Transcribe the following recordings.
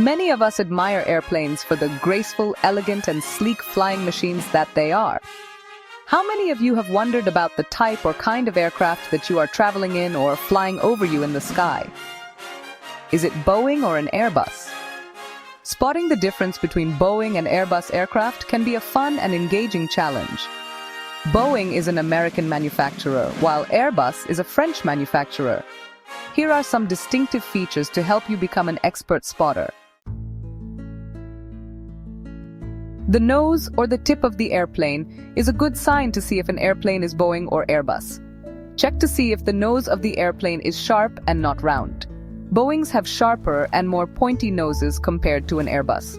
Many of us admire airplanes for the graceful, elegant, and sleek flying machines that they are. How many of you have wondered about the type or kind of aircraft that you are traveling in or flying over you in the sky? Is it Boeing or an Airbus? Spotting the difference between Boeing and Airbus aircraft can be a fun and engaging challenge. Boeing is an American manufacturer, while Airbus is a French manufacturer. Here are some distinctive features to help you become an expert spotter. The nose or the tip of the airplane is a good sign to see if an airplane is Boeing or Airbus. Check to see if the nose of the airplane is sharp and not round. Boeings have sharper and more pointy noses compared to an Airbus.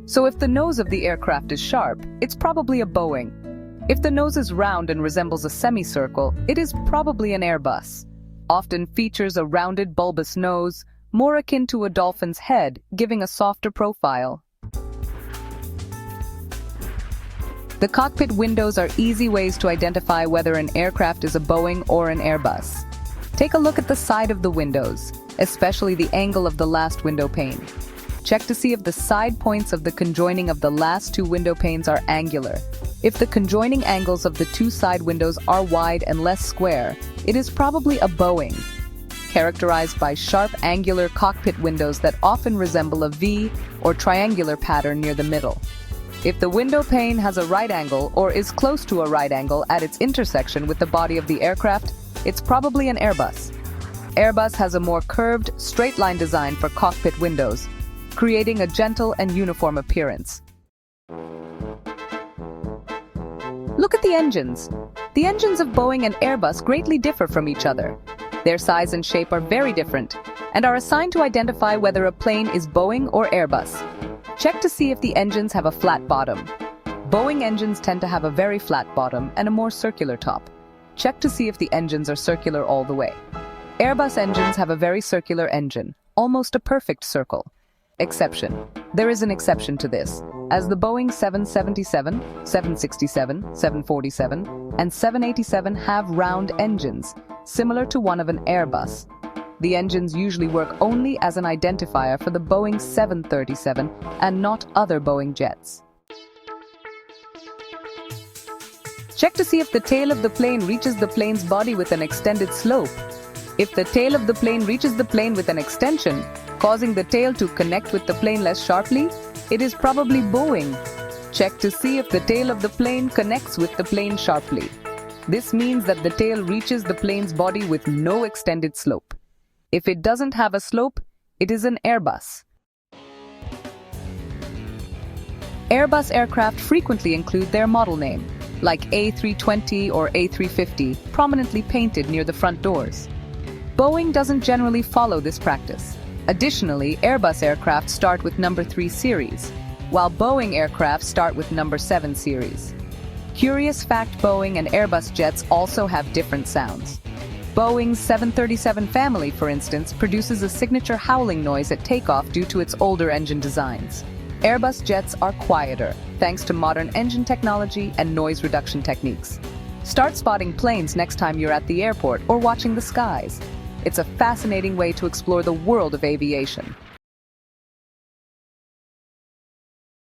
So if the nose of the aircraft is sharp, it's probably a Boeing. If the nose is round and resembles a semicircle, it is probably an Airbus. Often features a rounded bulbous nose, more akin to a dolphin's head, giving a softer profile. The cockpit windows are easy ways to identify whether an aircraft is a Boeing or an Airbus. Take a look at the side of the windows, especially the angle of the last window pane. Check to see if the side points of the conjoining of the last two window panes are angular. If the conjoining angles of the two side windows are wide and less square, it is probably a Boeing, characterized by sharp angular cockpit windows that often resemble a V or triangular pattern near the middle. If the window pane has a right angle or is close to a right angle at its intersection with the body of the aircraft, it's probably an Airbus. Airbus has a more curved, straight-line design for cockpit windows, creating a gentle and uniform appearance. Look at the engines. The engines of Boeing and Airbus greatly differ from each other. Their size and shape are very different, and are assigned to identify whether a plane is Boeing or Airbus. Check to see if the engines have a flat bottom. Boeing engines tend to have a very flat bottom and a more circular top. Check to see if the engines are circular all the way. Airbus engines have a very circular engine, almost a perfect circle. Exception. There is an exception to this, as the Boeing 777, 767, 747, and 787 have round engines, similar to one of an Airbus. The engines usually work only as an identifier for the Boeing 737 and not other Boeing jets. Check to see if the tail of the plane reaches the plane's body with an extended slope. If the tail of the plane reaches the plane with an extension, causing the tail to connect with the plane less sharply, it is probably Boeing. Check to see if the tail of the plane connects with the plane sharply. This means that the tail reaches the plane's body with no extended slope. If it doesn't have a slope, it is an Airbus. Airbus aircraft frequently include their model name, like A320 or A350, prominently painted near the front doors. Boeing doesn't generally follow this practice. Additionally, Airbus aircraft start with number 3 series, while Boeing aircraft start with number 7 series. Curious fact: Boeing and Airbus jets also have different sounds. Boeing's 737 family, for instance, produces a signature howling noise at takeoff due to its older engine designs. Airbus jets are quieter, thanks to modern engine technology and noise reduction techniques. Start spotting planes next time you're at the airport or watching the skies. It's a fascinating way to explore the world of aviation.